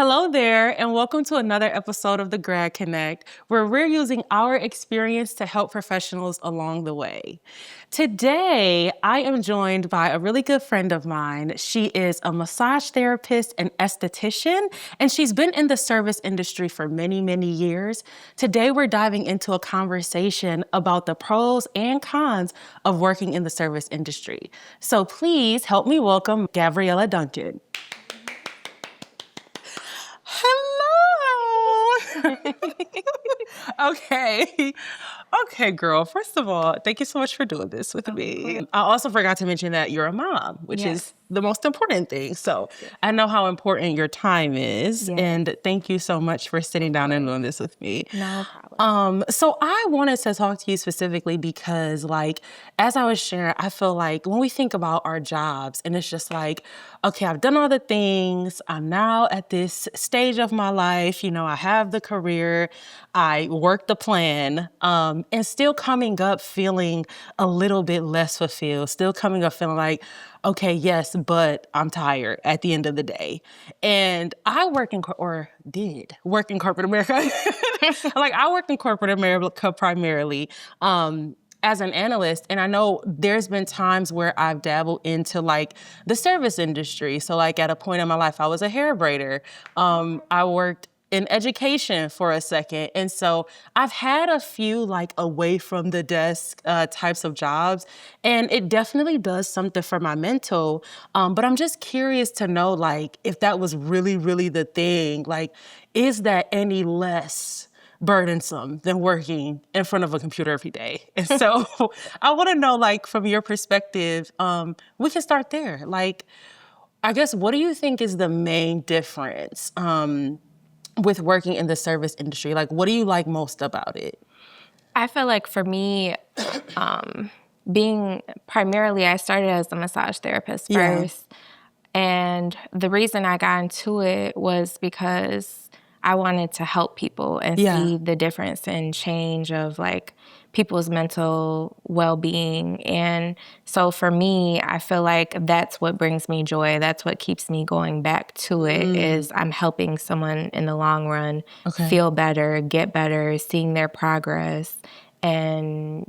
Hello there, and welcome to another episode of the Grad Connect, where we're using our experience to help professionals along the way. Today, I am joined by a really good friend of mine. She is a massage therapist and esthetician, and she's been in the service industry for many, many years. Today, we're diving into a conversation about the pros and cons of working in the service industry. So please help me welcome Gabriella Duncan. Hello. Okay. Okay, girl. First of all, thank you so much for doing this with me. I also forgot to mention that you're a mom, which is the most important thing. So I know how important your time is. And thank you so much for sitting down and doing this with me. No problem. So I wanted to talk to you specifically because, as I was sharing, I feel like when we think about our jobs and it's just like, okay, I've done all the things. I'm now at this stage of my life. I have the career. I work the plan, and still coming up feeling a little bit less fulfilled, still coming up feeling like, okay, yes, but I'm tired at the end of the day. And I did work in corporate America. I worked in corporate America primarily as an analyst. And I know there's been times where I've dabbled into the service industry. So at a point in my life, I was a hair braider. I worked in education for a second. And so I've had a few away from the desk types of jobs. And it definitely does something for my mental. But I'm just curious to know if that was really, really the thing. Is that any less burdensome than working in front of a computer every day? And so I want to know, from your perspective, we can start there. I guess, what do you think is the main difference with working in the service industry? What do you like most about it? I feel like for me, I started as a massage therapist first. And the reason I got into it was because I wanted to help people and see the difference and change of people's mental well-being. And so for me, I feel like that's what brings me joy. That's what keeps me going back to it is I'm helping someone in the long run feel better, get better, seeing their progress. And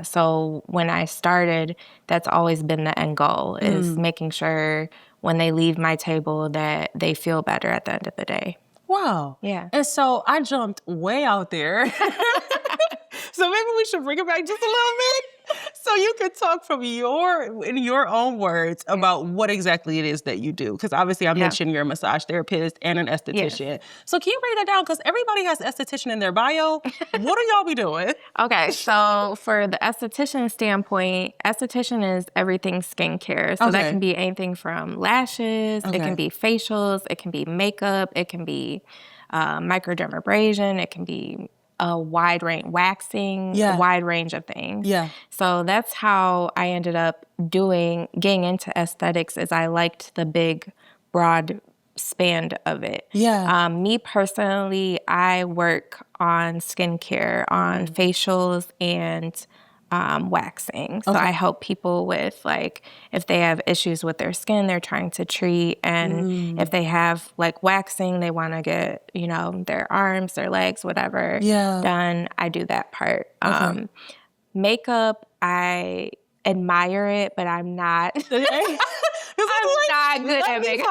so when I started, that's always been the end goal is making sure when they leave my table that they feel better at the end of the day. Wow. Yeah. And so I jumped way out there. So maybe we should bring it back just a little bit so you could talk in your own words about what exactly it is that you do. Because obviously I mentioned you're a massage therapist and an esthetician. Yes. So can you break that down? Because everybody has esthetician in their bio. What do y'all be doing? Okay, so for the esthetician standpoint, esthetician is everything skincare. So that can be anything from lashes, it can be facials, it can be makeup, it can be microdermabrasion, it can be a wide range, waxing, a wide range of things. Yeah. So that's how I ended up getting into aesthetics is I liked the big, broad span of it. Yeah. Me personally, I work on skincare, on facials and waxing. So I help people with if they have issues with their skin, they're trying to treat. And if they have waxing, they want to get, their arms, their legs, whatever done. I do that part. Makeup, I admire it, but I'm not. I'm not good at makeup.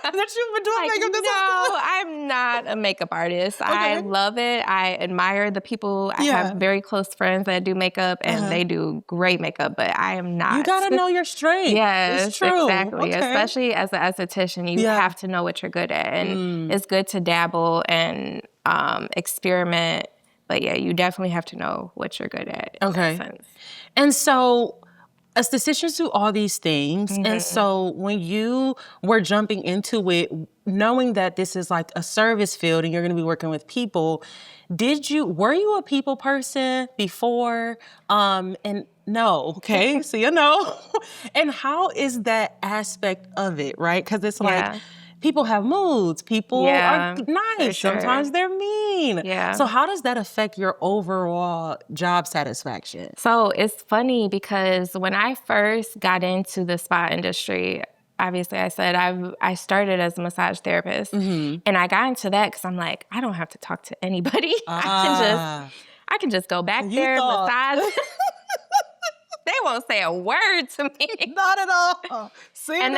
That you've been doing makeup this whole time. I'm not a makeup artist. I love it. I admire the people. I have very close friends that do makeup, and they do great makeup, but I am not. You gotta know your strength. Yes, it's true. Exactly. Especially as an esthetician, you have to know what you're good at, and it's good to dabble and experiment. But you definitely have to know what you're good at. In that sense. And so estheticians do all these things. And so when you were jumping into it, knowing that this is a service field and you're going to be working with people, were you a people person before? And no, okay, so and how is that aspect of it, right? Because it's people have moods. People are nice. Sure. Sometimes they're mean. Yeah. So how does that affect your overall job satisfaction? So it's funny because when I first got into the spa industry, obviously I said I started as a massage therapist, and I got into that because I'm like, I don't have to talk to anybody. I can just go back there, massage. They won't say a word to me. Not at all. And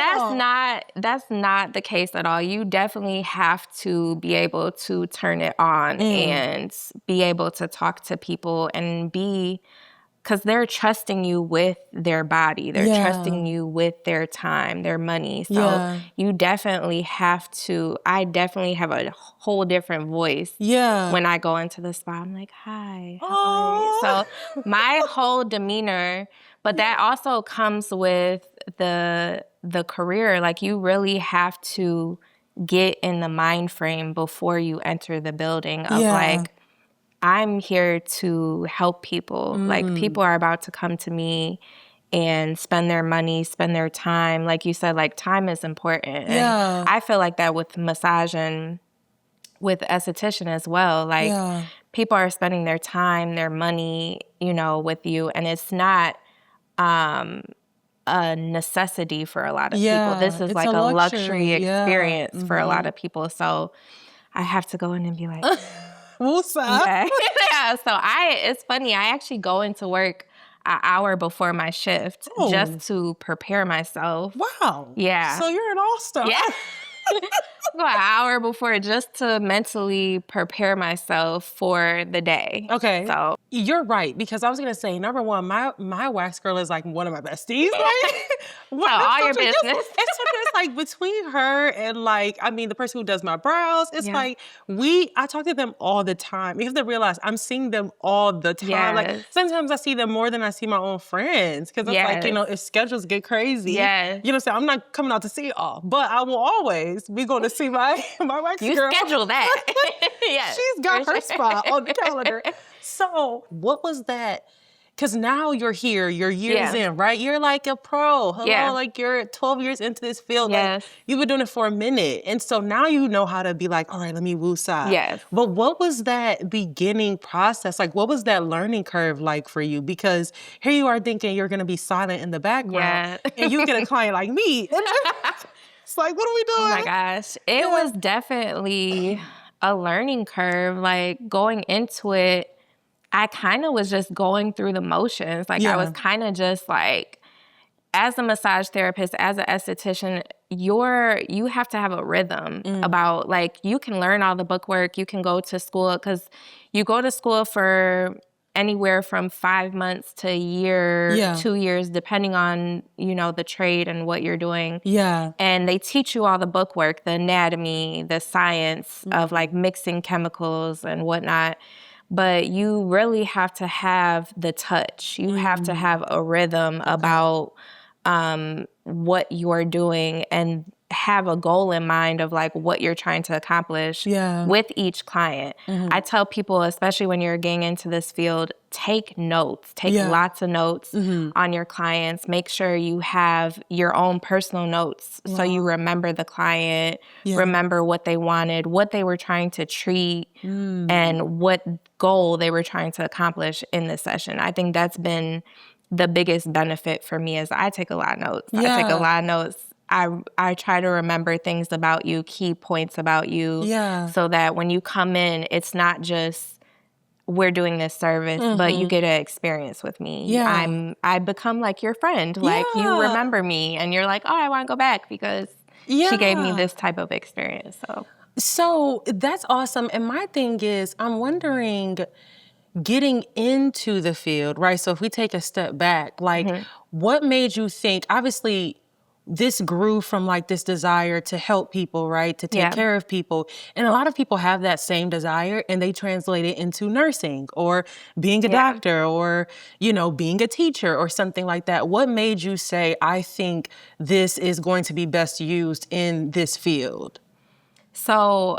that's not the case at all. You definitely have to be able to turn it on and be able to talk to people and because they're trusting you with their body. They're trusting you with their time, their money. So you definitely have to, I definitely have a whole different voice. When I go into the spa, I'm like, hi, how are you? So my whole demeanor, but that also comes with the career. Like, you really have to get in the mind frame before you enter the building of like, I'm here to help people. Like, people are about to come to me and spend their money, spend their time. Like you said, like, time is important. And I feel like that with massage and with esthetician as well. Like, people are spending their time, their money, you know, with you. And it's not a necessity for a lot of people. This is like a luxury experience for a lot of people. So I have to go in and be like... Yeah. So it's funny. I actually go into work an hour before my shift just to prepare myself. Wow. Yeah. So you're an all-star. Yeah. Go an hour before just to mentally prepare myself for the day. Okay. So you're right, because I was gonna say, number one, my wax girl is like one of my besties. Like, all your business. It's like between her and like, I mean, the person who does my brows. It's like I talk to them all the time. You have to realize I'm seeing them all the time. Yes. Like, sometimes I see them more than I see my own friends, because it's like, you know, if schedules get crazy, you know what I'm saying? I'm not coming out to see y'all, but I will always be going to see my wax girl. You schedule that. Yes, she's got her spot on the calendar. So what was that? Because now you're here, you're years in, right? You're like a pro. Hello, like, you're 12 years into this field. Like, you've been doing it for a minute. And so now you know how to be like, all right, let me woosah. Yes. But what was that beginning process? Like, what was that learning curve like for you? Because here you are thinking you're going to be silent in the background. And you get a client like me. It's like, what are we doing? Oh my gosh. It was definitely a learning curve. Like, going into it, I kind of was just going through the motions. Like, I was kind of just like, as a massage therapist, as an esthetician, you have to have a rhythm about, like, you can learn all the book work, you can go to school, because you go to school for anywhere from 5 months to a year, 2 years, depending on, you know, the trade and what you're doing. And they teach you all the book work, the anatomy, the science of like mixing chemicals and whatnot. But you really have to have the touch. You have to have a rhythm about what you're doing, and have a goal in mind of like what you're trying to accomplish with each client. I tell people, especially when you're getting into this field, take notes. Take lots of notes on your clients. Make sure you have your own personal notes so you remember the client, remember what they wanted, what they were trying to treat, and what goal they were trying to accomplish in the session. I think that's been the biggest benefit for me, is I take a lot of notes. I take a lot of notes. I try to remember things about you, key points about you, so that when you come in, it's not just we're doing this service, but you get an experience with me. I become like your friend. Like, you remember me, and you're like, oh, I want to go back because she gave me this type of experience. So that's awesome. And my thing is, I'm wondering, getting into the field, right? So if we take a step back, like, what made you think, obviously, this grew from like this desire to help people, right? To take care of people. And a lot of people have that same desire, and they translate it into nursing or being a doctor or, you know, being a teacher or something like that. What made you say, I think this is going to be best used in this field? So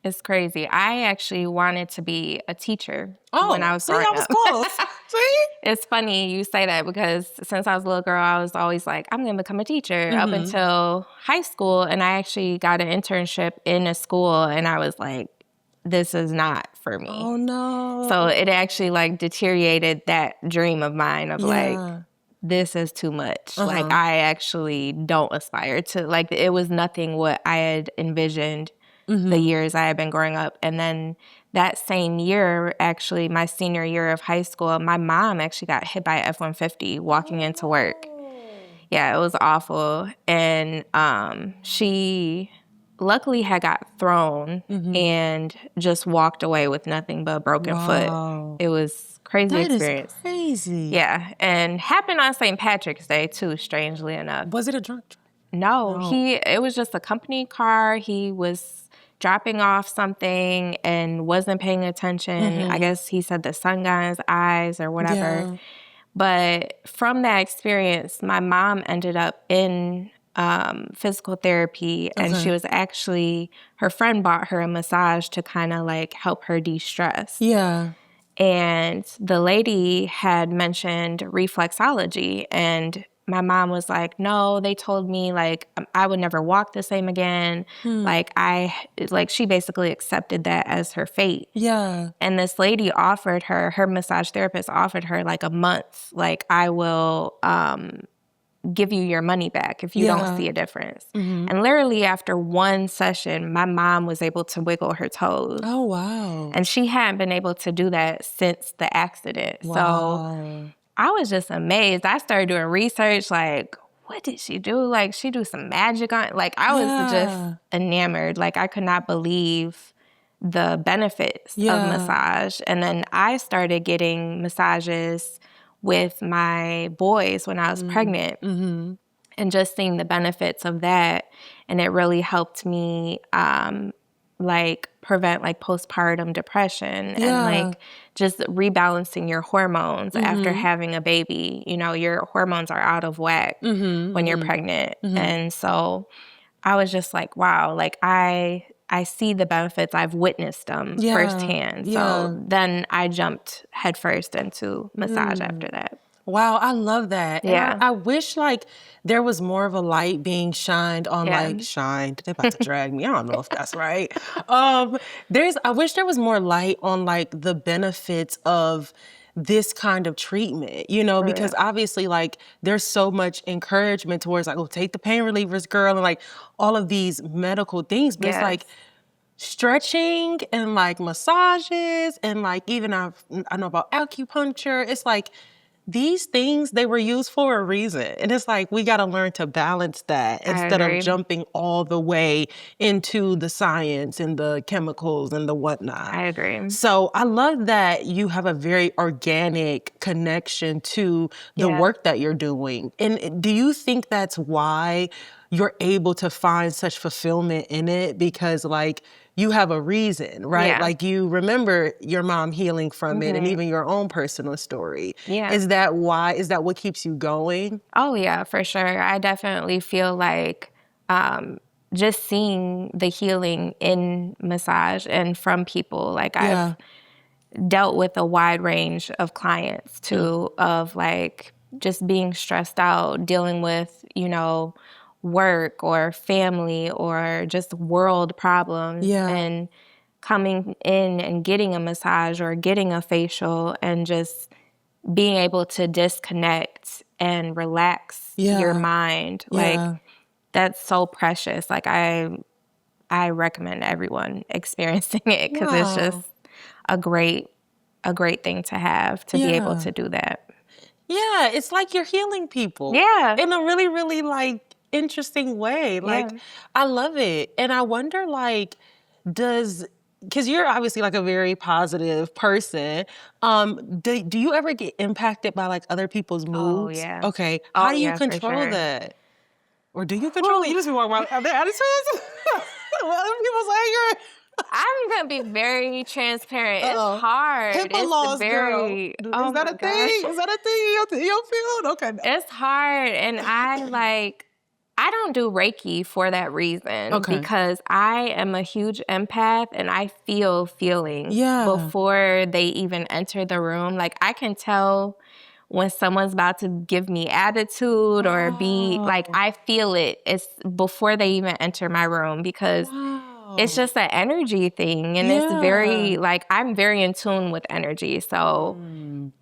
it's crazy. I actually wanted to be a teacher when I was growing up. Close. See? It's funny you say that, because since I was a little girl, I was always like, I'm going to become a teacher up until high school. And I actually got an internship in a school, and I was like, this is not for me. Oh, no. So it actually like deteriorated that dream of mine of like, this is too much. Like, I actually don't aspire to, like, it was nothing what I had envisioned the years I had been growing up. And then that same year, actually, my senior year of high school, my mom actually got hit by a F-150 walking into work. Yeah, it was awful. And she luckily had got thrown and just walked away with nothing but a broken foot. It was crazy experience. That is crazy. Yeah, and happened on St. Patrick's Day too, strangely enough. Was it a drunk drive? No, it was just a company car. He was dropping off something and wasn't paying attention. I guess he said the sun got in his eyes or whatever. Yeah. But from that experience, my mom ended up in physical therapy, and she was actually, her friend bought her a massage to kind of like help her de-stress. Yeah. And the lady had mentioned reflexology, and my mom was like, no, they told me like I would never walk the same again. Like she basically accepted that as her fate. Yeah. And this lady offered her massage therapist offered her like a month. Like, I will give you your money back if you don't see a difference. And literally after one session, my mom was able to wiggle her toes. Oh, wow. And she hadn't been able to do that since the accident. Wow. So I was just amazed. I started doing research, like, what did she do? Like, she do some magic on it. Like, I was just enamored. Like, I could not believe the benefits of massage. And then I started getting massages with my boys when I was pregnant, and just seeing the benefits of that. And it really helped me like prevent like postpartum depression and like just rebalancing your hormones after having a baby. You know, your hormones are out of whack when you're pregnant. And so I was just like, wow, like I see the benefits. I've witnessed them firsthand. So then I jumped headfirst into massage after that. Wow, I love that. Yeah. And I wish like there was more of a light being shined on shined. They're about to drag me. I don't know if that's right. I wish there was more light on like the benefits of this kind of treatment, you know, because obviously like there's so much encouragement towards like, oh, take the pain relievers, girl, and like all of these medical things. But it's like stretching and like massages and like even I know about acupuncture. It's like these things, they were used for a reason. And it's like, we got to learn to balance that instead of jumping all the way into the science and the chemicals and the whatnot. I agree. So I love that you have a very organic connection to the work that you're doing. And do you think that's why you're able to find such fulfillment in it? Because like, you have a reason, right? Yeah. Like you remember your mom healing from it and even your own personal story. Yeah. Is that why? Is that what keeps you going? Oh, yeah, for sure. I definitely feel like just seeing the healing in massage and from people. Like I've dealt with a wide range of clients too, of like just being stressed out, dealing with, you know, work or family or just world problems and coming in and getting a massage or getting a facial and just being able to disconnect and relax your mind. Like that's so precious. Like I recommend everyone experiencing it because it's just a great thing to have to be able to do that. Yeah, it's like you're healing people. Yeah. In a really, really like interesting way. Like, I love it. And I wonder, like, because you're obviously like a very positive person. Do you ever get impacted by like other people's moods? Oh, yeah. Okay. How do you for control sure. that? Or do you control it? You just be walking around their attitudes? Other people's anger? I'm gonna be very transparent. It's hard. HIPAA it's laws, very. Girl. Is that a thing? Is that a thing in your field? Okay. It's hard, and I don't do Reiki for that reason because I am a huge empath and I feel feelings before they even enter the room. Like I can tell when someone's about to give me attitude or be like, I feel it. It's before they even enter my room because it's just an energy thing. And it's very, like, I'm very in tune with energy. So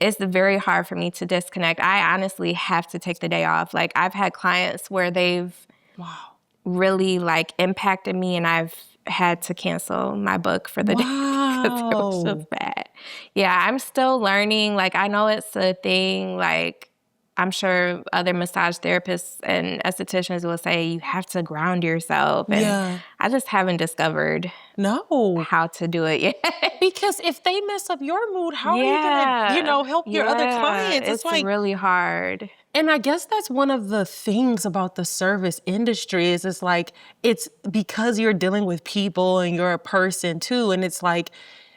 it's very hard for me to disconnect. I honestly have to take the day off. Like, I've had clients where they've really, like, impacted me, and I've had to cancel my book for the day because it was just bad. Yeah, I'm still learning. Like, I know it's a thing. Like, I'm sure other massage therapists and estheticians will say you have to ground yourself. And I just haven't discovered how to do it yet. Because if they mess up your mood, how are you going to, help your other clients? It's like really hard. And I guess that's one of the things about the service industry is it's like, it's because you're dealing with people and you're a person too. And it's like,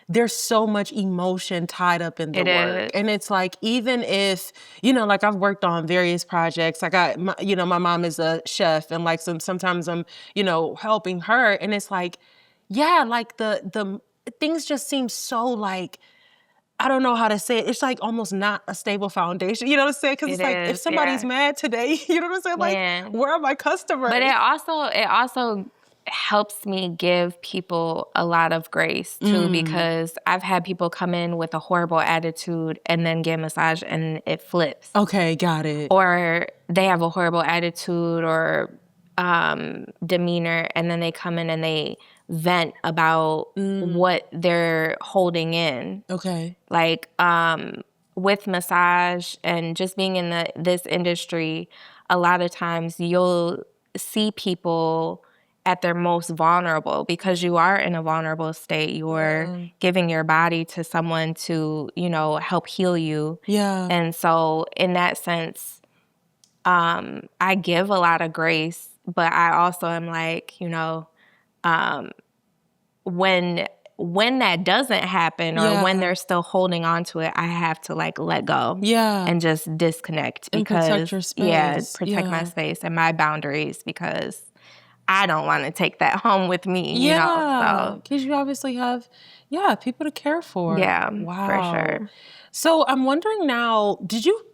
there's so much emotion tied up in the work. And it's like, even if, like I've worked on various projects, I got, my mom is a chef and like sometimes I'm, helping her. And it's like, like the things just seem so like, I don't know how to say it. It's like almost not a stable foundation. You know what I'm saying? Because it's like, if somebody's mad today, you know what I'm saying? Like, where are my customers? But it also helps me give people a lot of grace too, because I've had people come in with a horrible attitude and then get a massage and it flips. Okay, got it. Or they have a horrible attitude or demeanor, and then they come in and they vent about what they're holding in. Okay. Like with massage and just being in this industry, a lot of times you'll see people at their most vulnerable because you are in a vulnerable state. You're giving your body to someone to, help heal you. Yeah. And so in that sense, I give a lot of grace, but I also am like, when that doesn't happen or when they're still holding on to it, I have to like let go and just disconnect because protect your space. Protect my space and my boundaries because I don't want to take that home with me, So because you obviously have people to care for. Yeah, wow, for sure. So I'm wondering now,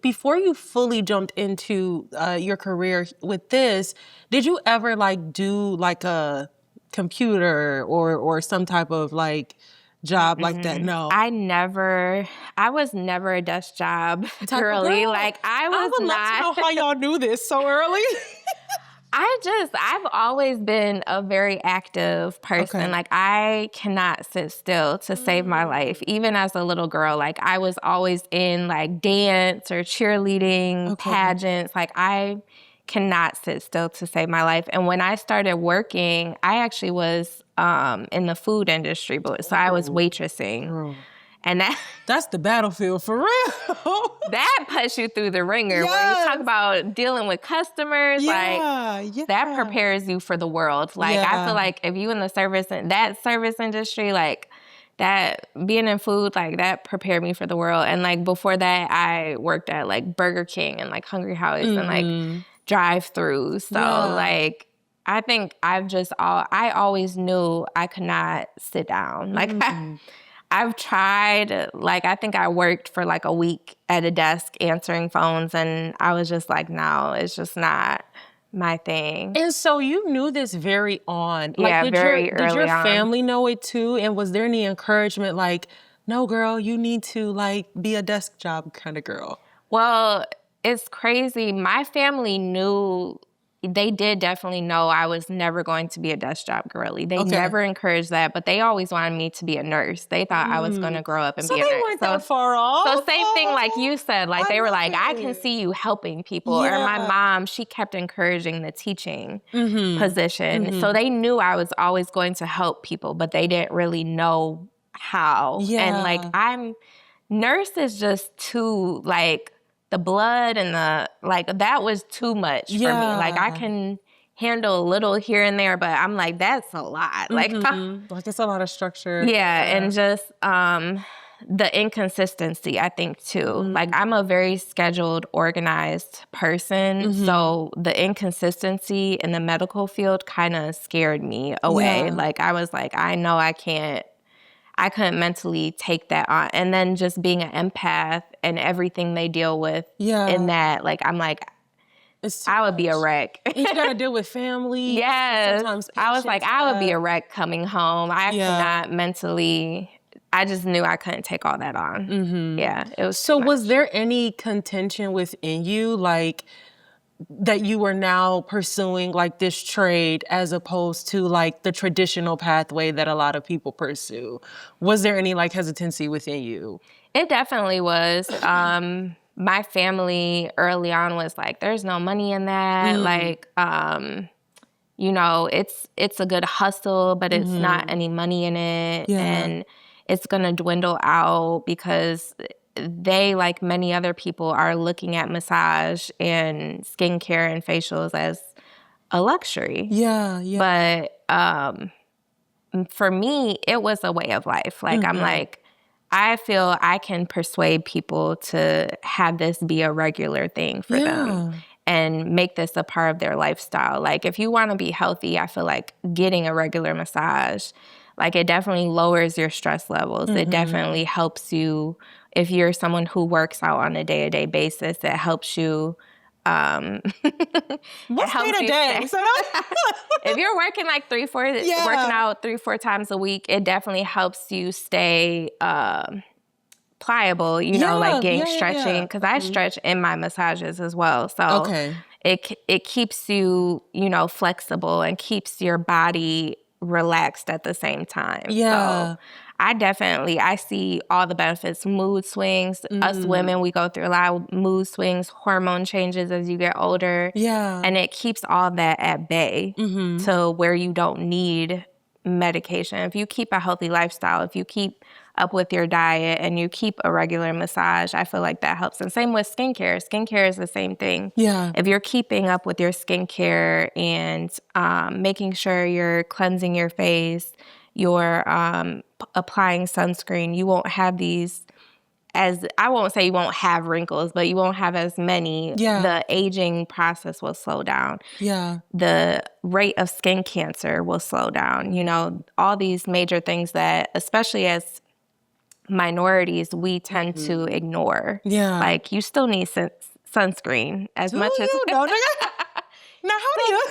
before you fully jumped into your career with this, did you ever like do like a computer or some type of like job like that? No. I was never a desk job girly. Like I would love to know how y'all knew this so early. I've always been a very active person. Okay. Like I cannot sit still to save my life. Even as a little girl, like I was always in like dance or cheerleading, pageants. Like I cannot sit still to save my life. And when I started working, I actually was in the food industry, so I was waitressing. And that's the battlefield for real. That puts you through the ringer. Yes. When you talk about dealing with customers, that prepares you for the world. Like I feel like if you in the service industry, like that being in food, like that prepared me for the world. And like before that, I worked at like Burger King and like Hungry House and like drive-throughs. So like I think I always knew I could not sit down. Like I've tried, like, I think I worked for like a week at a desk answering phones, and I was just like, no, it's just not my thing. And so you knew this very on. Like, very early on. Did your family know it too? And was there any encouragement like, no, girl, you need to like be a desk job kind of girl? Well, it's crazy. My family knew. They did definitely know I was never going to be a desk job girly. They never encouraged that, but they always wanted me to be a nurse. They thought I was going to grow up and be a nurse. So they weren't that far off. So same thing like you said. Like they were like, I can see you helping people. Or my mom, she kept encouraging the teaching position. So they knew I was always going to help people, but they didn't really know how. And like nurse is just too like, the blood and that was too much for me. Like I can handle a little here and there, but I'm like, that's a lot. Like it's a lot of structure. Yeah. And just the inconsistency, I think too. Like I'm a very scheduled, organized person. So the inconsistency in the medical field kind of scared me away. Like I was like, I know I couldn't mentally take that on. And then just being an empath and everything they deal with in that, like, I'm like, I would be a wreck. And you got to deal with family. Yes. Sometimes I was like, I would be a wreck coming home. I could not mentally, I just knew I couldn't take all that on. Mm-hmm. Yeah, it was So was there any contention within you, like, that you were now pursuing like this trade as opposed to like the traditional pathway that a lot of people pursue? Was there any like hesitancy within you? It definitely was. My family early on was like, there's no money in that. Like, you know, it's a good hustle, but it's not any money in it. Yeah. And it's going to dwindle out because they, like many other people, are looking at massage and skincare and facials as a luxury. Yeah, yeah. But for me, it was a way of life. Like, I'm like, I feel I can persuade people to have this be a regular thing for them and make this a part of their lifestyle. Like, if you want to be healthy, I feel like getting a regular massage, like, it definitely lowers your stress levels. It definitely helps you. If you're someone who works out on a day-to-day basis, it helps you. What's day-to-day? If you're working like working out 3-4 times a week, it definitely helps you stay pliable, you know, like getting stretching. Because I stretch in my massages as well. So it keeps you, you know, flexible and keeps your body relaxed at the same time. Yeah. So I see all the benefits, mood swings. Us women, we go through a lot of mood swings, hormone changes as you get older. Yeah. And it keeps all that at bay to where you don't need medication. If you keep a healthy lifestyle, if you keep up with your diet and you keep a regular massage, I feel like that helps. And same with skincare. Skincare is the same thing. Yeah. If you're keeping up with your skincare and making sure you're cleansing your face, you're applying sunscreen, you won't have these, as I won't say you won't have wrinkles, but you won't have as many. Yeah. The aging process will slow down. Yeah. The rate of skin cancer will slow down. You know, all these major things that, especially as minorities, we tend to ignore. Yeah. Like, you still need sunscreen as much as... Now, how do you...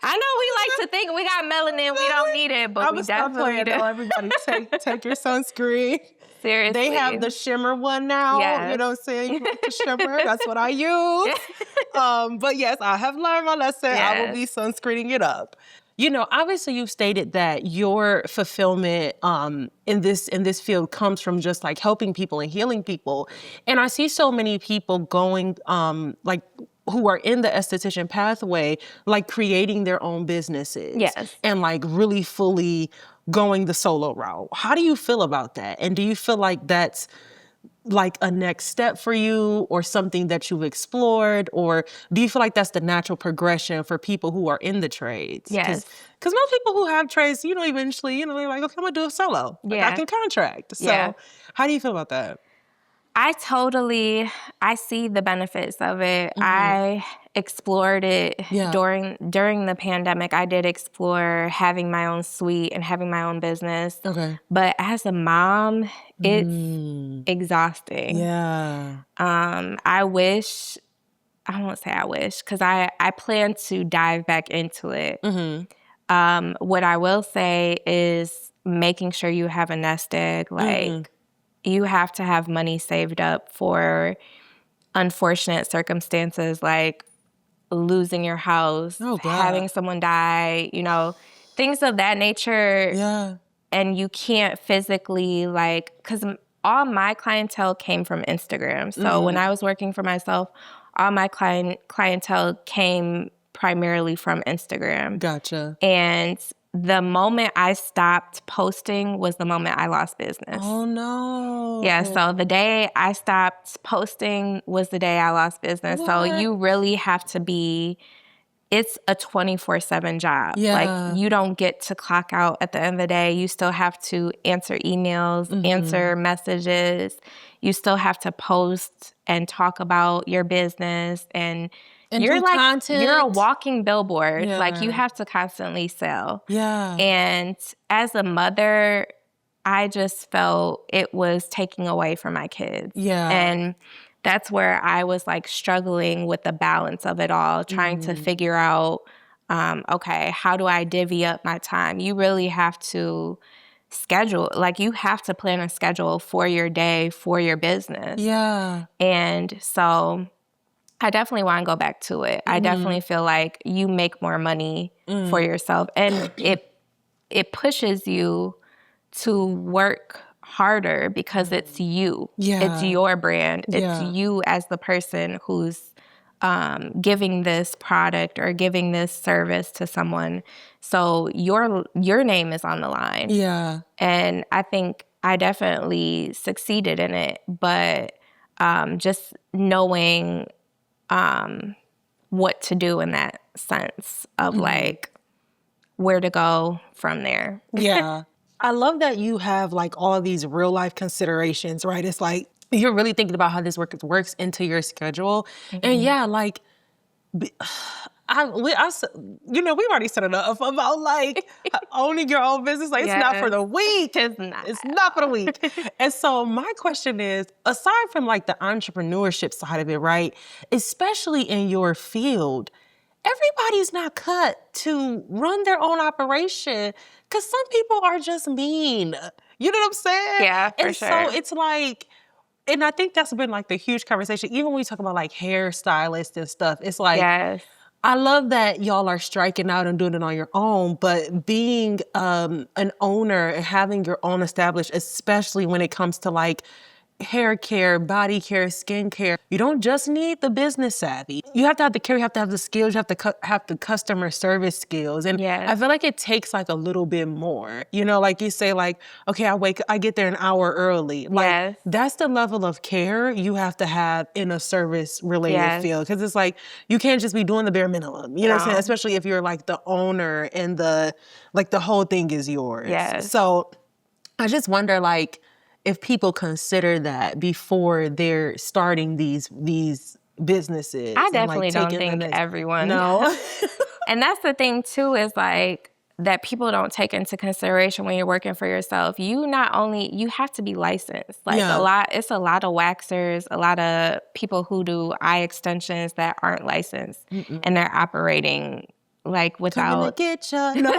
I know we like to think we got melanin, we don't need it, but we definitely do. Everybody take your sunscreen. Seriously. They have the shimmer one now. Yes. You know what I'm saying? You like the shimmer. That's what I use. But yes, I have learned my lesson. Yes. I will be sunscreening it up. You know, obviously you've stated that your fulfillment in this field comes from just like helping people and healing people. And I see so many people going like who are in the esthetician pathway, like creating their own businesses. Yes. And like really fully going the solo route. How do you feel about that? And do you feel like that's like a next step for you or something that you've explored? Or do you feel like that's the natural progression for people who are in the trades? Yes. Because most people who have trades, you know, eventually, you know, they're like, okay, I'm going to do a solo. Like, I can contract. So how do you feel about that? I see the benefits of it. I explored it during the pandemic. I did explore having my own suite and having my own business. Okay. But as a mom, it's exhausting. Yeah. I won't say I wish, because I plan to dive back into it. What I will say is making sure you have a nest egg, like, you have to have money saved up for unfortunate circumstances like losing your house, having someone die, you know, things of that nature. Yeah. And you can't physically, like, because all my clientele came from Instagram. So when I was working for myself, all my clientele came primarily from Instagram. Gotcha. And the moment I stopped posting was the moment I lost business. Oh, no. Yeah, so the day I stopped posting was the day I lost business. What? So you really have to it's a 24/7 job. Yeah. Like, you don't get to clock out at the end of the day. You still have to answer emails, answer messages. You still have to post and talk about your business, and you're like content. You're a walking billboard. Yeah. Like, you have to constantly sell. Yeah. And as a mother, I just felt it was taking away from my kids. Yeah. And that's where I was like struggling with the balance of it all, trying to figure out, okay, how do I divvy up my time? You really have to schedule, like you have to plan a schedule for your day, for your business. Yeah. And so I definitely want to go back to it. I definitely feel like you make more money for yourself, and it pushes you to work harder because it's you. Yeah. It's your brand. Yeah. It's you as the person who's giving this product or giving this service to someone. So your name is on the line. Yeah. And I think I definitely succeeded in it, but just knowing what to do in that sense of like where to go from there. Yeah. I love that you have like all of these real life considerations, right? It's like You're really thinking about how this works into your schedule. And yeah, like, we've already set it up about like owning your own business. Like, it's not for the weak. It's not. It's not for the weak. And so my question is, aside from like the entrepreneurship side of it, right? Especially in your field, everybody's not cut to run their own operation because some people are just mean. You know what I'm saying? Yeah, for and sure. So it's like, and I think that's been like the huge conversation. Even when we talk about like hairstylists and stuff, it's like, Yes. I love that y'all are striking out and doing it on your own, but being an owner and having your own established, especially when it comes to like hair care, body care, skin care, you don't just need the business savvy. You have to have the care, you have to have the skills, you have to have the customer service skills. And Yes. I feel like it takes like a little bit more. You know, like you say like, okay, I get there an hour early. Like Yes. that's the level of care you have to have in a service related Yes. field. Cause it's like, you can't just be doing the bare minimum. You know what I'm saying? No. Especially if you're like the owner and the whole thing is yours. Yes. So I just wonder like, if people consider that before they're starting these businesses. I and, definitely like, don't taking the think next- everyone. No. And that's the thing too, is like that people don't take into consideration when you're working for yourself. You have to be licensed. Like Yeah. it's a lot of waxers, a lot of people who do eye extensions that aren't licensed and they're operating like Coming to without. get ya. No.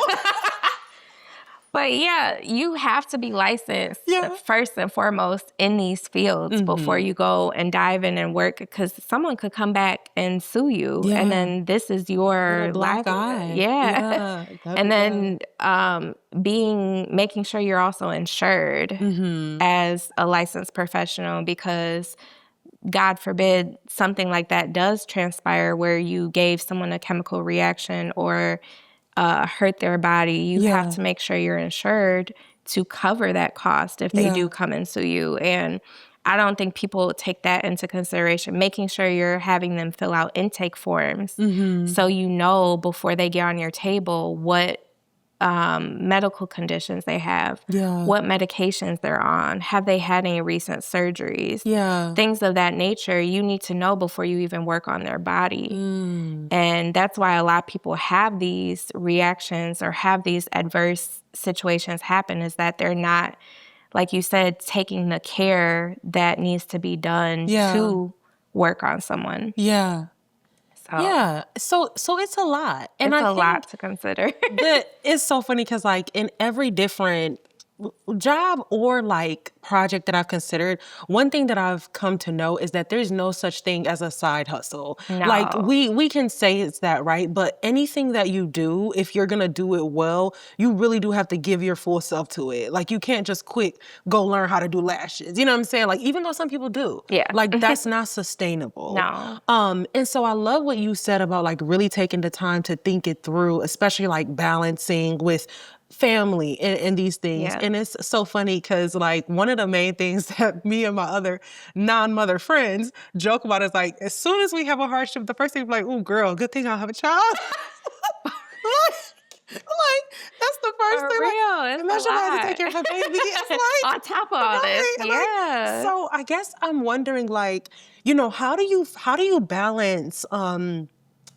But yeah, you have to be licensed Yeah. first and foremost in these fields before you go and dive in and work, because someone could come back and sue you, Yeah. and then this is your Little black livelihood. eye. Yeah. And then making sure you're also insured as a licensed professional, because God forbid something like that does transpire where you gave someone a chemical reaction or hurt their body, you have to make sure you're insured to cover that cost if they do come and sue you. And I don't think people take that into consideration, making sure you're having them fill out intake forms so you know before they get on your table what medical conditions they have, what medications they're on, have they had any recent surgeries, things of that nature. You need to know before you even work on their body. And that's why a lot of people have these reactions or have these adverse situations happen, is that they're not, like you said, taking the care that needs to be done to work on someone. Yeah. So Yeah. So it's a lot. And it's I a think lot to consider. that it's so funny because like in every different job or like project that I've considered, one thing that I've come to know is that there's no such thing as a side hustle. No. Like we can say it's that, right? But anything that you do, if you're gonna do it well, you really do have to give your full self to it. Like you can't just quick go learn how to do lashes. You know what I'm saying? Like even though some people do. Yeah. Like that's not sustainable. No. And so I love what you said about like really taking the time to think it through, especially like balancing with family and these things. Yeah. And it's so funny because like one of the main things that me and my other non-mother friends joke about is like, as soon as we have a hardship, the first thing we're like, oh girl, good thing I'll have a child. like that's the first For thing. real, Like, it's a imagine having to lot. take care of a baby. It's like On top of all this, right? Like, yeah. so I guess I'm wondering like, you know, how do you balance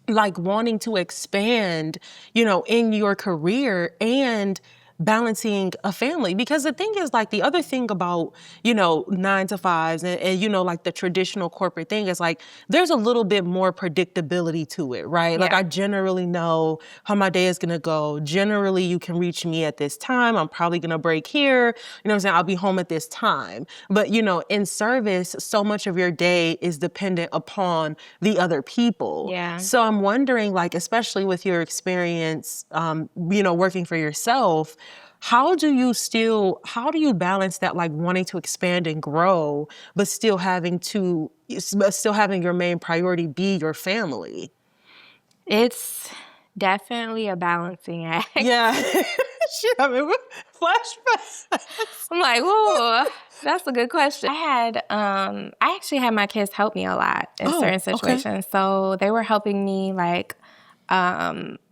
like wanting to expand, you know, in your career and balancing a family. Because the thing is, like, the other thing about, you know, 9 to 5s and you know, like the traditional corporate thing is like, there's a little bit more predictability to it, right? Like, I generally know how my day is gonna go. Generally, you can reach me at this time. I'm probably gonna break here. You know what I'm saying? I'll be home at this time. But, you know, in service, so much of your day is dependent upon the other people. Yeah. So I'm wondering, like, especially with your experience, you know, working for yourself, how do you balance that, like wanting to expand and grow, but still having your main priority be your family? It's definitely a balancing act. Yeah. Shit, I mean, flashbacks. I'm like, whoa, that's a good question. I actually had my kids help me a lot in certain situations. Okay. So they were helping me like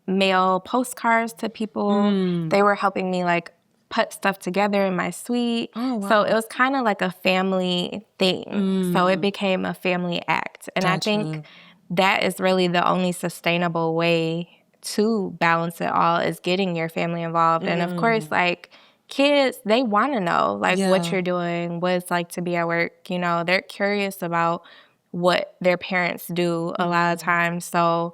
mail postcards to people. They were helping me like put stuff together in my suite. Oh, wow. So it was kind of like a family thing. So it became a family act. And I think that is really the only sustainable way to balance it all is getting your family involved. And of course, like kids, they want to know like what you're doing, what it's like to be at work. You know, they're curious about what their parents do a lot of times. So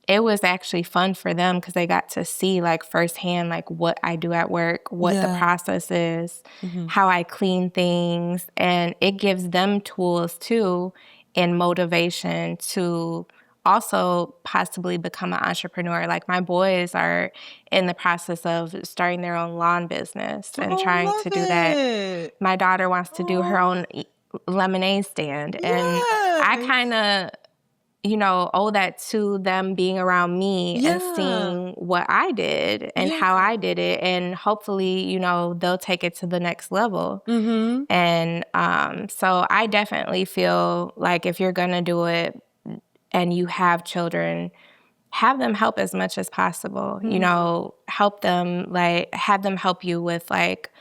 it was actually fun for them because they got to see like firsthand like what I do at work, what the process is, how I clean things. And it gives them tools too and motivation to also possibly become an entrepreneur. Like my boys are in the process of starting their own lawn business and trying to do that. My daughter wants to do her own lemonade stand. And I kind of, you know, owe that to them being around me and seeing what I did and how I did it. And hopefully, you know, they'll take it to the next level. And so I definitely feel like if you're going to do it and you have children, have them help as much as possible. You know, help them, like, have them help you with, like,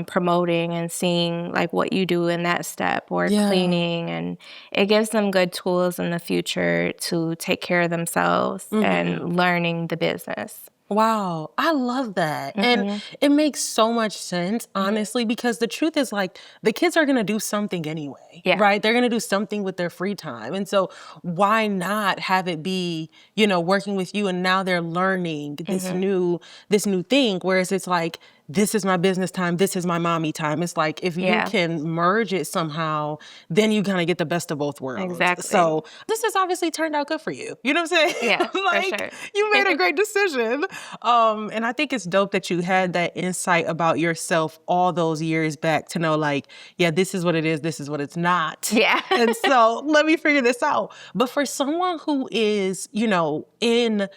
promoting and seeing like what you do in that step or cleaning, and it gives them good tools in the future to take care of themselves and learning the business. Wow, I love that. And it makes so much sense, honestly, because the truth is like the kids are going to do something anyway, right? They're going to do something with their free time. And so why not have it be, you know, working with you and now they're learning this new thing, whereas it's like, this is my business time, this is my mommy time. It's like if you can merge it somehow, then you kind of get the best of both worlds. Exactly. So this has obviously turned out good for you. You know what I'm saying? Yeah, like for sure. You made a great decision. And I think it's dope that you had that insight about yourself all those years back to know like, yeah, this is what it is, this is what it's not. Yeah. And so let me figure this out. But for someone who is, you know, in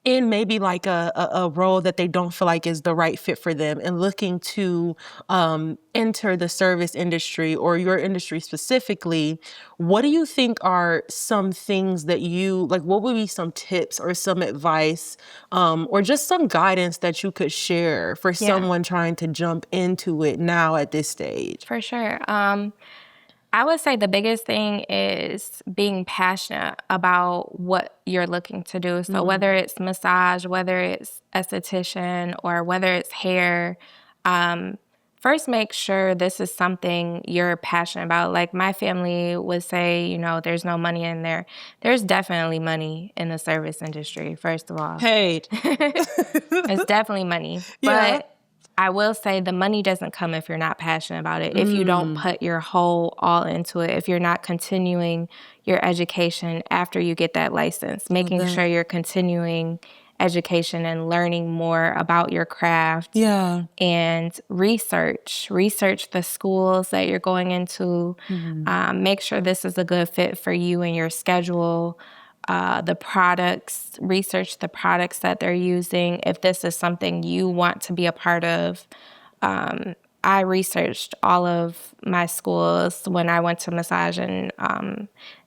maybe like a role that they don't feel like is the right fit for them and looking to enter the service industry or your industry specifically, what do you think are some things that what would be some tips or some advice or just some guidance that you could share for someone trying to jump into it now at this stage? For sure. I would say the biggest thing is being passionate about what you're looking to do. So whether it's massage, whether it's esthetician, or whether it's hair, first make sure this is something you're passionate about. Like my family would say, you know, there's no money in there. There's definitely money in the service industry, first of all. Paid. It's definitely money. But I will say the money doesn't come if you're not passionate about it, if you don't put your whole all into it, if you're not continuing your education after you get that license, making sure you're continuing education and learning more about your craft. Yeah. And research the schools that you're going into. Make sure this is a good fit for you and your schedule. The products, research the products that they're using. If this is something you want to be a part of, I researched all of my schools when I went to massage and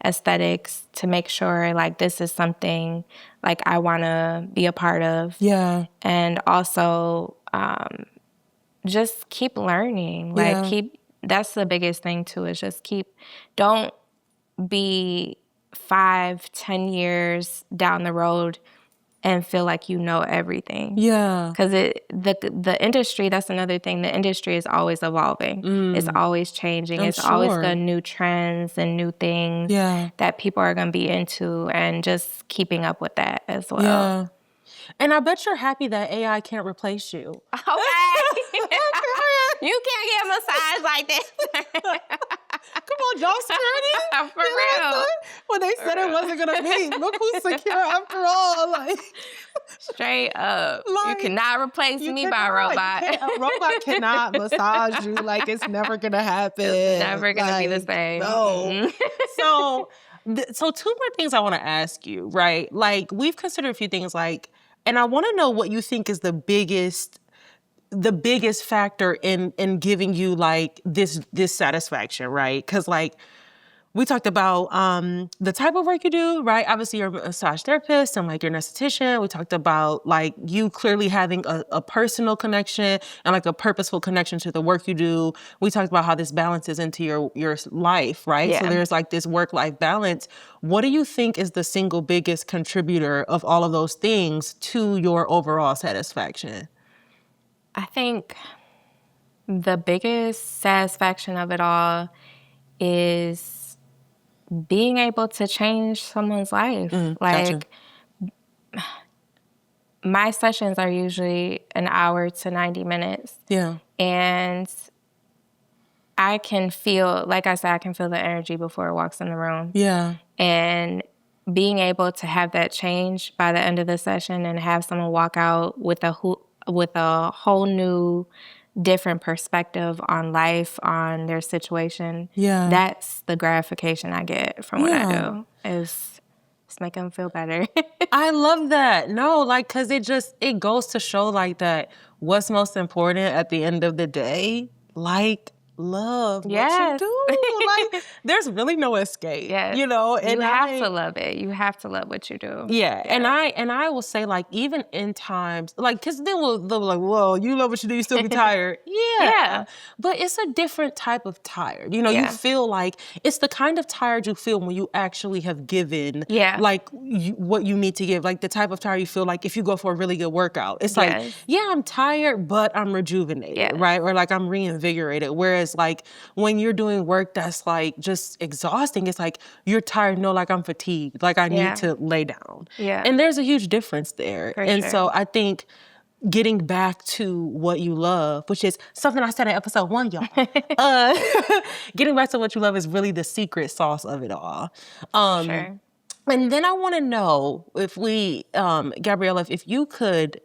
aesthetics to make sure like this is something like I want to be a part of. Yeah. And also just keep learning. Like that's the biggest thing too, is just don't be 5-10 years down the road and feel like you know everything. Yeah. Because the industry, that's another thing. The industry is always evolving. It's always changing. It's always got new trends and new things that people are going to be into, and just keeping up with that as well. Yeah. And I bet you're happy that AI can't replace you. Okay. You can't get a massage like this. Come on, y'all sturdy. For real. When they said it wasn't going to be. Look who's secure after all. Like, straight up. You cannot replace me by a robot. A robot cannot massage you. Like, it's never going to happen. It's never going to be the same. No. So two more things I want to ask you, right? Like, we've considered a few things, like, and I want to know what you think is the biggest factor in giving you like this satisfaction, right? Because like we talked about the type of work you do, right? Obviously you're a massage therapist and like you're an esthetician. We talked about like you clearly having a personal connection and like a purposeful connection to the work you do. We talked about how this balances into your life, right? Yeah. So there's like this work-life balance. What do you think is the single biggest contributor of all of those things to your overall satisfaction? I think the biggest satisfaction of it all is being able to change someone's life. Gotcha. My sessions are usually an hour to 90 minutes. Yeah. And I can feel, like I said, I can feel the energy before it walks in the room. Yeah. And being able to have that change by the end of the session and have someone walk out with a whole new, different perspective on life, on their situation. Yeah. That's the gratification I get from what I do. Is make them feel better. I love that. No, like, cause it goes to show like that what's most important at the end of the day, like love what you do. Like, there's really no escape. Yes. You know, and you have to love it. You have to love what you do. Yeah. And I will say, like, even in times, like, cause then they'll be like, whoa, you love what you do, you still be tired. Yeah. But it's a different type of tired. You know, you feel like it's the kind of tired you feel when you actually have given like what you need to give. Like the type of tired you feel like if you go for a really good workout. It's like, I'm tired, but I'm rejuvenated, right? Or like I'm reinvigorated. Whereas like when you're doing work that's like just exhausting, it's like you're tired, no, like I'm fatigued, like I need to lay down. Yeah. And there's a huge difference there. So I think getting back to what you love, which is something I said in episode 1, y'all. Getting back to what you love is really the secret sauce of it all. And then I want to know if we, Gabriella, if you could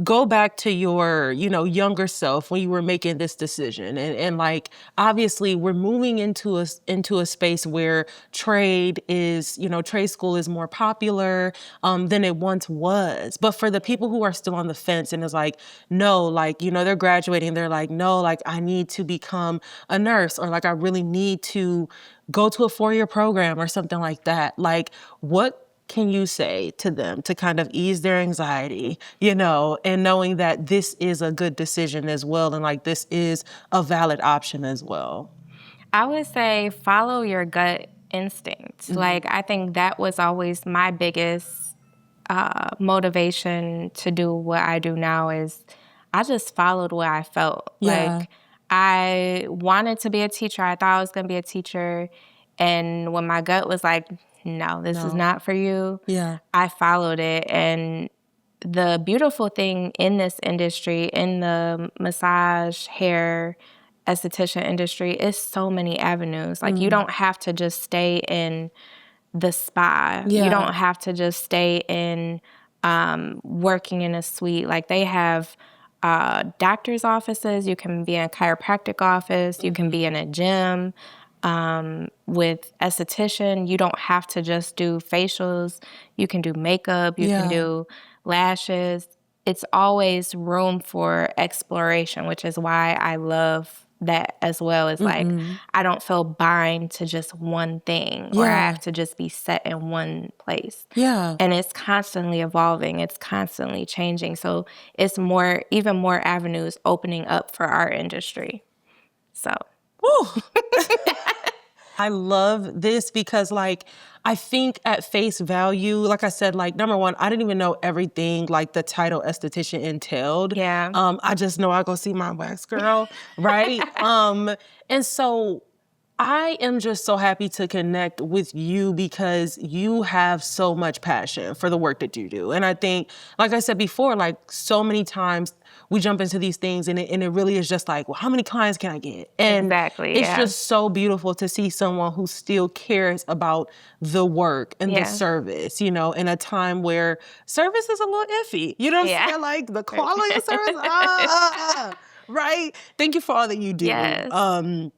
go back to your, younger self when you were making this decision. And like, obviously we're moving into a space where trade school is more popular than it once was. But for the people who are still on the fence and is like, no, like, they're graduating, they're like, no, like I need to become a nurse, or like I really need to go to a 4-year program or something like that. Like, what can you say to them to kind of ease their anxiety, and knowing that this is a good decision as well, and like this is a valid option as well? I would say follow your gut instinct. Like, I think that was always my biggest motivation to do what I do now is I just followed what I felt. Like, I wanted to be a teacher. I thought I was going to be a teacher. And when my gut was like, no, this is not for you, I followed it. And the beautiful thing in this industry, in the massage, hair, esthetician industry, is so many avenues. Like, you don't have to just stay in the spa. You don't have to just stay in working in a suite. Like, they have doctor's offices. You can be in a chiropractic office. You can be in a gym. With esthetician, you don't have to just do facials. You can do makeup. You can do lashes. It's always room for exploration, which is why I love that as well. It's like, I don't feel bind to just one thing or I have to just be set in one place. And it's constantly evolving. It's constantly changing. So it's even more avenues opening up for our industry. So. I love this because like, I think at face value, like I said, like number one, I didn't even know everything like the title esthetician entailed. Yeah. I just know I go see my wax girl, right? And so I am just so happy to connect with you because you have so much passion for the work that you do. And I think, like I said before, like so many times we jump into these things and it really is just like, well, how many clients can I get? And exactly, it's just so beautiful to see someone who still cares about the work and the service, you know, in a time where service is a little iffy. You know what I'm saying? Like the quality of service, right? Thank you for all that you do. Yes.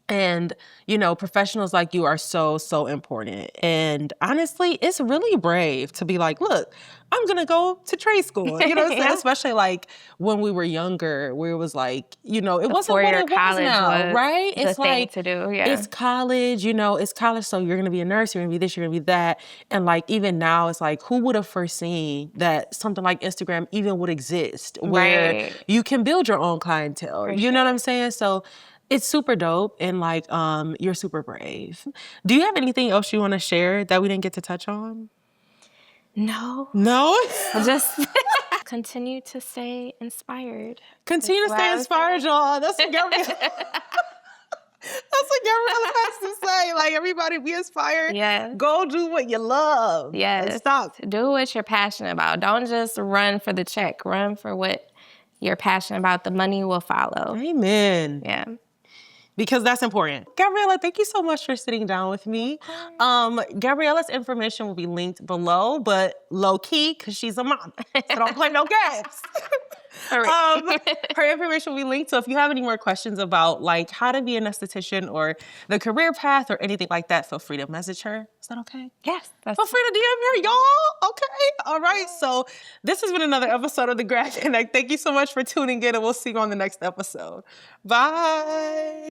And, you know, professionals like you are so, so important. And honestly, it's really brave to be like, look, I'm going to go to trade school. You know what I'm saying? Especially like when we were younger, where it was like, you know, it wasn't what it was now, right? It's like to do, it's college, you know, it's college. So you're going to be a nurse, you're going to be this, you're going to be that. And like, even now it's like, who would have foreseen that something like Instagram even would exist where you can build your own clientele? You know what I'm saying? So it's super dope and like you're super brave. Do you have anything else you want to share that we didn't get to touch on? No. No? Just continue to stay inspired. Continue to stay inspired, y'all. That's what Gabriella has to say. Like, everybody be inspired. Yes. Go do what you love. Yes. And stop. Do what you're passionate about. Don't just run for the check. Run for what you're passionate about. The money will follow. Amen. Yeah. Because that's important. Gabriella, thank you so much for sitting down with me. Gabriella's information will be linked below, but low key, because she's a mom. So don't play no games. Her information will be linked. So if you have any more questions about like how to be an esthetician or the career path or anything like that, feel free to message her. Is that okay? Yes. Feel free to DM her, y'all. Okay. All right. So this has been another episode of The Grad Connect. Thank you so much for tuning in and we'll see you on the next episode. Bye.